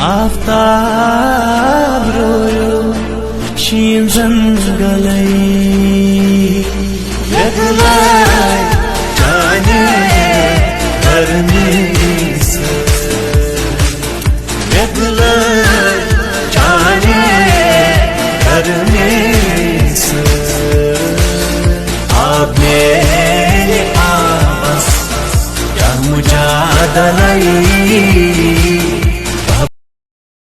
आफ्ताब रोयो शीन जंगलै यगलाई जाने गर्मीस यगलाई जाने गर्मीस आपने आपस क्या मुजादलाई